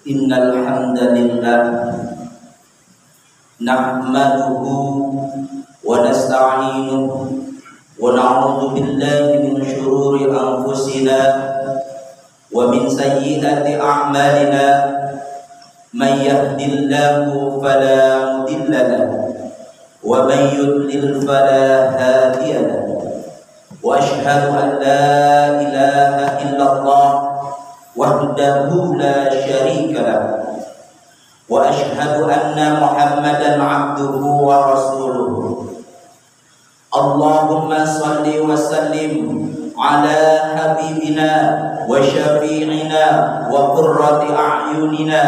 Innal hamdalillah nahmaduhu wa nasta'inuhu wa na'udzu billahi min shururi anfusina wa min sayyiati a'malina may yahdihillahu fala mudilla lahu wa may yudlil fala hadiya lahu wa asyhadu an la ilaha illallah wahdahu la syarika lahu wa asyhadu anna Muhammadan abduhu wa rasuluhu. Allahumma salli wa sallim ala habibina wa syafi'ina wa qurrati a'yunina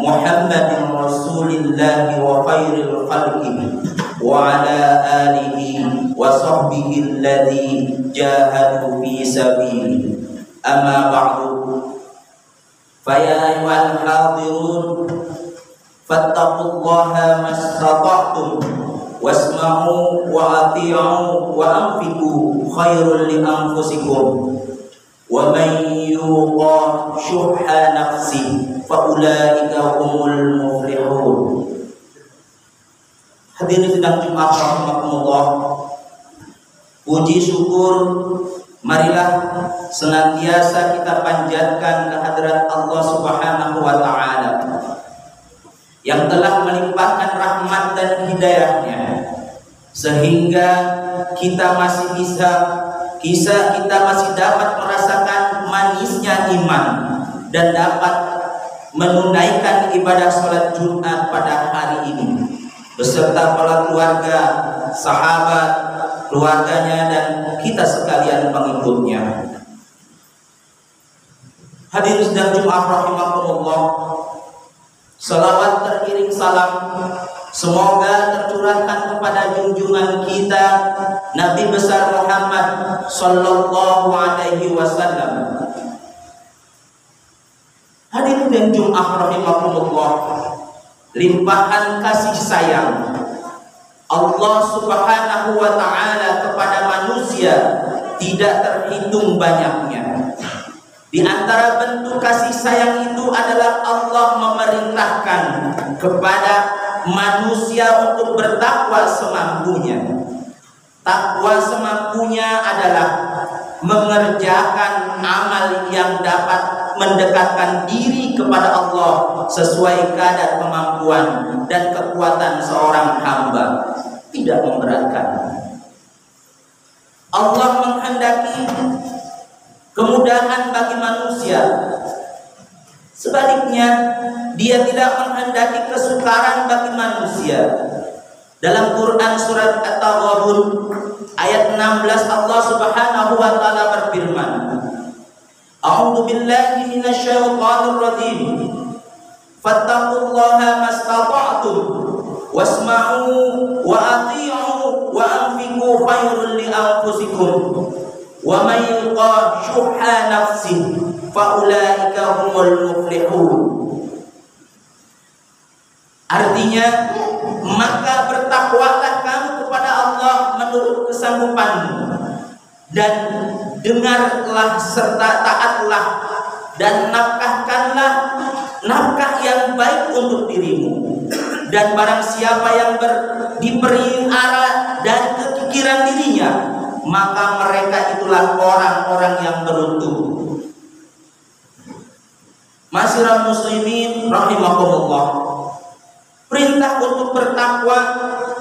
Muhammadin rasulillahi wa khairil khalqi wa ala alihi wa sahbihi alladhi jahadu fi sabili. Amma ba'du. Faya ayyuhal hadirun fattaqullaha mastata'tum wasma'u wa ati'u wa anfiqu khairul li anfusikum wa man yuqa syuhha nafsi fa ulaika humul muflihun. Hadirin sidang Jumat rahimakumullah, puji syukur marilah senantiasa kita panjatkan kehadirat Allah Subhanahu wa ta'ala yang telah melimpahkan rahmat dan hidayahnya sehingga kita masih dapat merasakan manisnya iman dan dapat menunaikan ibadah sholat Jumat pada hari ini beserta para keluarga, sahabat, keluarganya dan kita sekalian pengikutnya. Hadirin sedang Jumat rahimakumullah, salawat teriring salam semoga tercurahkan kepada junjungan kita Nabi besar Muhammad sallallahu alaihi wasallam. Hadirin dan Jumat rahimakumullah, limpahan kasih sayang Allah Subhanahu wa ta'ala kepada manusia tidak terhitung banyaknya. Di antara bentuk kasih sayang itu adalah Allah memerintahkan kepada manusia untuk bertakwa semampunya. Takwa semampunya adalah mengerjakan amal yang dapat mendekatkan diri kepada Allah sesuai kadar kemampuan dan kekuatan seorang hamba, tidak memberatkan. Allah menghendaki kemudahan bagi manusia. Sebaliknya, Dia tidak menghendaki kesukaran bagi manusia. Dalam Quran surat At-Taghabun ayat 16 Allah Subhanahu wa taala berfirman, A'udzu billahi minasyaitonir rajim. Fattaqullaha mastata'tum wasma'u wa ati'u wa anfiqu khairul li anfusikum wa may yuqa syuhha nafsi fa ulaika humul muflihun. Artinya, maka bertakwalah kamu kepada Allah menurut kesanggupanmu, dan dengarlah serta taatlah dan nafkahkanlah nafkah yang baik untuk dirimu. Dan barang siapa yang diberi arah dan kekikiran dirinya, maka mereka itulah orang-orang yang beruntung. Ma'asyiral muslimin rahimakumullah, perintah untuk bertakwa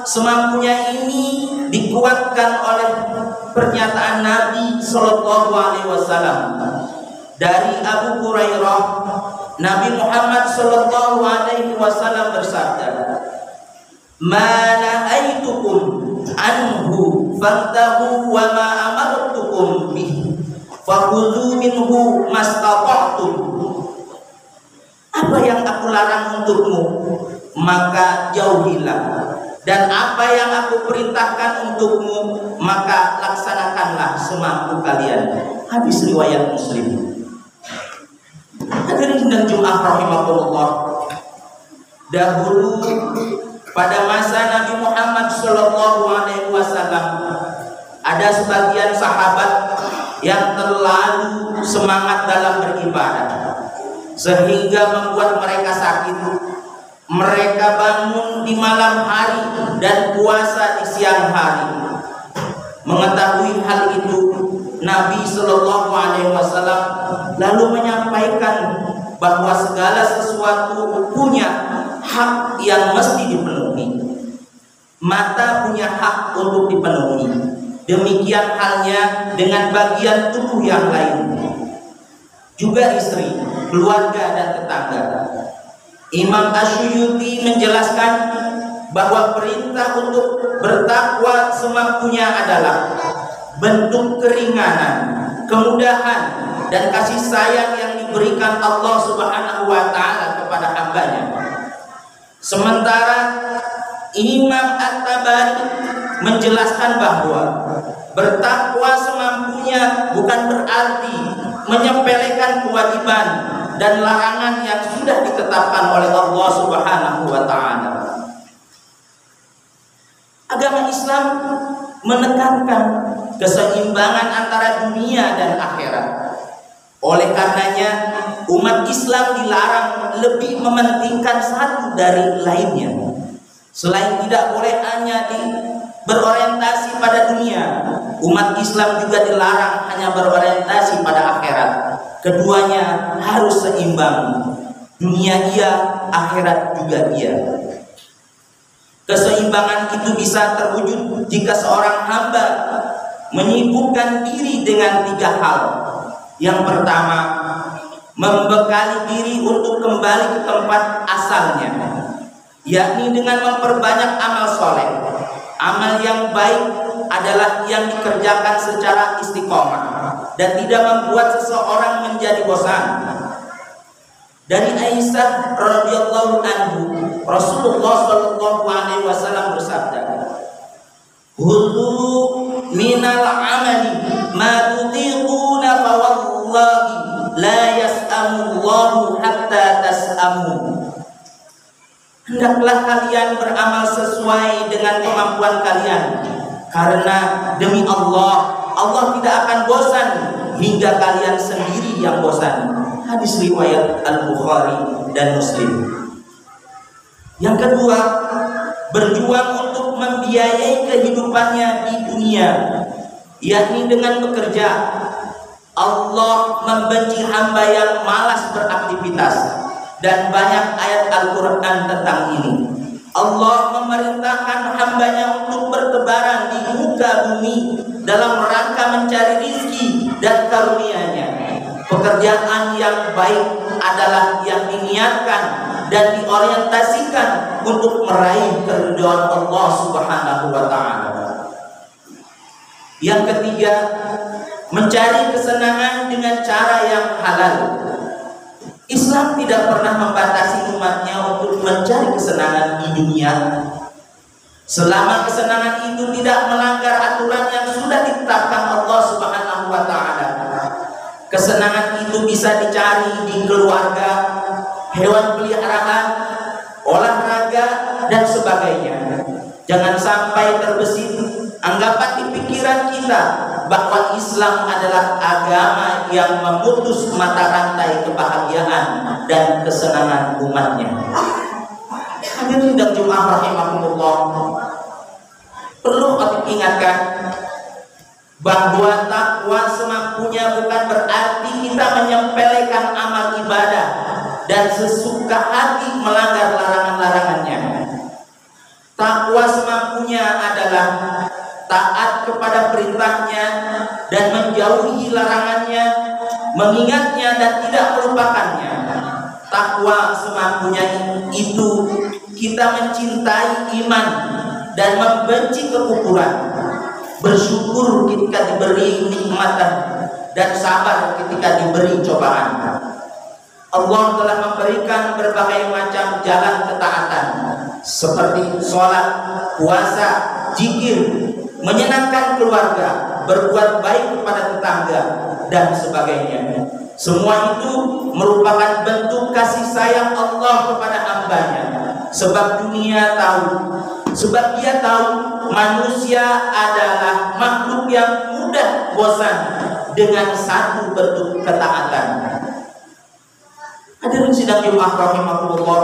semampunya ini dikuatkan oleh pernyataan Nabi Sallallahu Alaihi Wasallam Dari Abu Hurairah, Nabi Muhammad sallallahu alaihi wasallam bersabda, "Ma nahaitukum anhu fantahu wa ma amartukum bihi fakhudhu minhu mastata'tum." Apa yang aku larang untukmu, maka jauhilah, dan apa yang aku perintahkan untukmu, maka laksanakanlah semampu kalian. Hadis riwayat Muslim. Hadirin dan Jumat rahimakumullah. Dahulu pada masa Nabi Muhammad sallallahu alaihi wasallam, ada sebagian sahabat yang terlalu semangat dalam beribadah sehingga membuat mereka sakit. Mereka bangun di malam hari dan puasa di siang hari. Mengetahui hal itu, Nabi sallallahu alaihi wasallam lalu menyampaikan bahwa segala sesuatu punya hak yang mesti dipenuhi. Mata punya hak untuk dipenuhi. Demikian halnya dengan bagian tubuh yang lain. Juga istri, keluarga dan tetangga. Imam Asyuyuti menjelaskan bahwa perintah untuk bertakwa semampunya adalah bentuk keringanan, kemudahan, dan kasih sayang yang diberikan Allah Subhanahu wa ta'ala kepada hambanya. Sementara Imam At-Tabari menjelaskan bahwa bertakwa semampunya bukan berarti menyepelekan kewajiban dan larangan yang sudah ditetapkan oleh Allah Subhanahu wa ta'ala. Agama Islam menekankan keseimbangan antara dunia dan akhirat. Oleh karenanya, umat Islam dilarang lebih mementingkan satu dari lainnya. Selain tidak boleh hanya berorientasi pada dunia, umat Islam juga dilarang hanya berorientasi pada akhirat. Keduanya harus seimbang. Dunia iya, akhirat juga iya. Keseimbangan itu bisa terwujud jika seorang hamba menyibukkan diri dengan 3 hal. Yang pertama, membekali diri untuk kembali ke tempat asalnya, yakni dengan memperbanyak amal soleh. Amal yang baik adalah yang dikerjakan secara istiqomah dan tidak membuat seseorang menjadi bosan. Dari Aisyah radhiyallahu anhu, Rasulullah sallallahu alaihi wasallam bersabda, "Khudhu minal amali ma tutiquna fa wallahi la yas'amu Allahu hatta tas'amu." Hendaklah kalian beramal sesuai dengan kemampuan kalian, karena demi Allah, Allah tidak akan bosan hingga kalian sendiri yang bosan. Hadis riwayat Al-Bukhari dan Muslim. Yang kedua, berjuang untuk membiayai kehidupannya di dunia, yakni dengan bekerja. Allah membenci hamba yang malas beraktivitas, dan banyak ayat Al-Quran tentang ini. Allah memerintahkan hambanya untuk bertebaran di muka bumi dalam rangka mencari rizki dan karunia-Nya. Pekerjaan yang baik adalah yang diniatkan dan diorientasikan untuk meraih keridhaan Allah Subhanahu wa ta'ala. Yang ketiga, mencari kesenangan dengan cara yang halal. Islam tidak pernah membatasi umatnya untuk mencari kesenangan di dunia, selama kesenangan itu tidak melanggar aturan yang sudah ditetapkan Allah Subhanahu wa ta'ala. Kesenangan itu bisa dicari di keluarga, hewan peliharaan, olahraga, dan sebagainya. Jangan sampai terbesit anggapan di pikiran kita bahwa Islam adalah agama yang memutus mata rantai kebahagiaan dan kesenangan umatnya. Hadirin dan jemaah rahimahumullah, perlu kami ingatkan bahwa takwa semampunya bukan berarti kita menyepelekan amal ibadah dan sesuka hati melanggar larangan-larangannya. Takwa semampunya adalah taat kepada perintahnya dan menjauhi larangannya, mengingatnya dan tidak melupakannya. Takwa semampunya itu kita mencintai iman dan membenci kekufuran, bersyukur ketika diberi nikmatan dan sabar ketika diberi cobaan. Allah telah memberikan berbagai macam jalan ketaatan seperti sholat, puasa, zikir, menyenangkan keluarga, berbuat baik kepada tetangga, dan sebagainya. Semua itu merupakan bentuk kasih sayang Allah kepada hambanya. Sebab dia tahu manusia adalah makhluk yang mudah bosan dengan satu bentuk ketaatan. Hadirin sidang Jumat rahimahullah,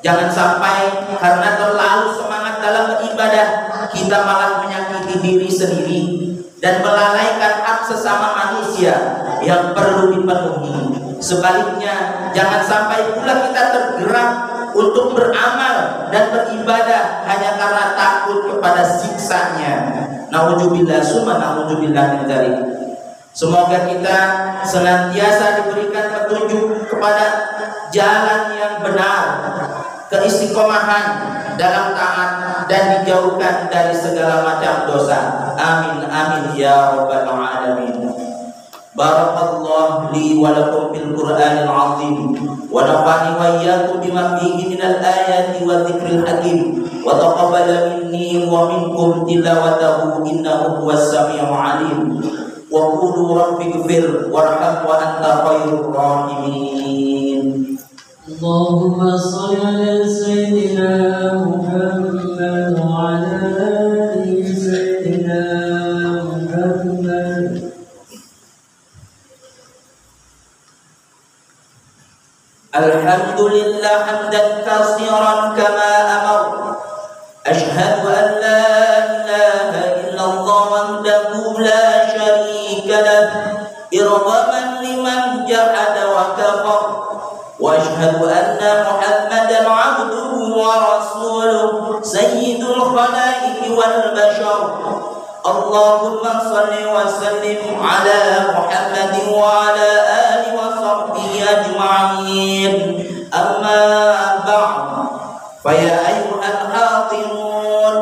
jangan sampai karena terlalu semangat dalam beribadah kita malah menyakiti diri sendiri dan melalaikan hak sesama manusia yang perlu dipenuhi. Sebaliknya, jangan sampai pula kita tergerak untuk beramal dan beribadah hanya karena takut kepada siksanya. Nauzubillah summa nauzubillah min dzalik. Semoga kita senantiasa diberikan petunjuk kepada jalan yang benar, keistiqomahan dalam taat, dan dijauhkan dari segala macam dosa. Amin amin ya rabbal alamin. Barakallahu li wa lakum fil Qur'anil azim wa nafa'ani wa iyyakum bima fihi minal ayati wa dzikril hakim wa taqabbala minni wa minkum tilawatahu innahu huwas samiul alim. Wa qulu rabbighfir warham wa anta khairur rahimin. Allahumma shalli ala sayyidina Muhammad wa ala ali sayyidina Muhammad. Alhamdulillah hamdan katsiran kama amar. Ashhadu an la ilaha illallah wahdahu la syarika lah irghaman liman jahada wa kafar. Wa ashhadu anna Muhammadan abduhu wa rasuluh sayyidul khalaiqi wal bashar. Allahumma salli wa sallim ala Muhammadin wa ala alihi wa sahbihi ajma'in. Amma ba'd, fa ya ayyuhal hadirun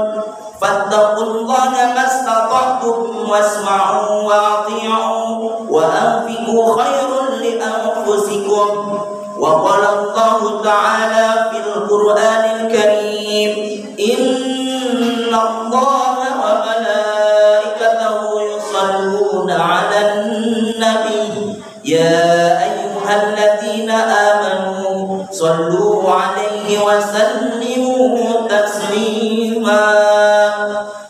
fattaqullaha mastata'tum wasma'u wa ati'u wa anfiqu khairan li anfusikum. Wa qala Allah ta'ala fil Qur'anil Karim, inna Allaha wa malaikatahu yusalluna 'alan nabi ya ayyuhalladzina amanu sallu 'alaihi wa sallimu taslima.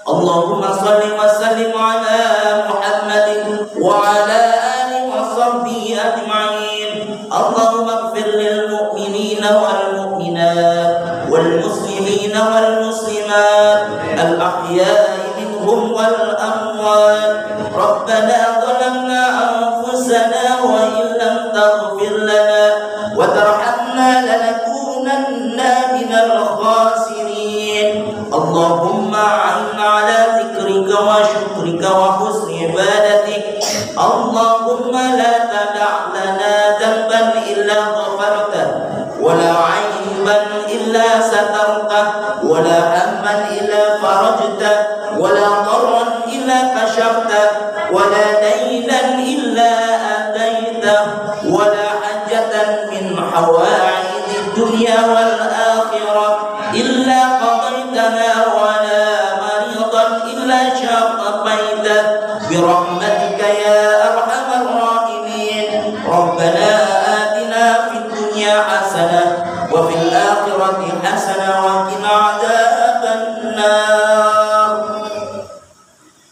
Allahumma salli wa sallim 'ala Muhammadin wa 'ala alihi wa sahbihi ajma'in. Allahumma ighfir lil mu'minina wal mu'minat wal muslimina wal muslimat al ahya'i minhum wal amwat. Rabbana zalamna anfusana wa in lam taghfir lana wa tarhamna lanakunanna minal khasirin. Allahumma a'inna ala dzikrika wa syukrika wa husni ibadatik. Allahumma la tada' lana dhanban illa ghafartah wa la 'aiban illa satartah wa la hamman illa farajtah wa la darran illa kashaftah wa la daynan illa ataitah wa la hajatan min hawaa'idid dunya wal akhirah illa qadaitaha wa la maridan illa shafaitah bi rahmatika ya arhamar rahimin. Rabbana atina fid dunya hasanah wa fil akhirati hasanah wa qina adzabannar.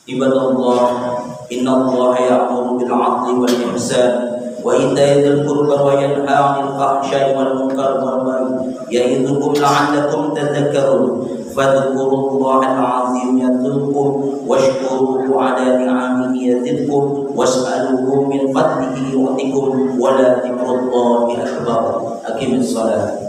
Ibadallah, innallaha ya'muru bil 'adli wal ihsan wa ita'i dzil qurba wa yanha 'anil fahsya'i wal munkari wal baghi ya'idzukum la'allakum tadhakkarun. Fadhkurullaha al-'azim yadhkurkum washkuruhu 'ala ni'amihi yazidkum was'aluhu min fadlihi yu'tikum wa la dzikrullahi akbar. Aqimis shalah.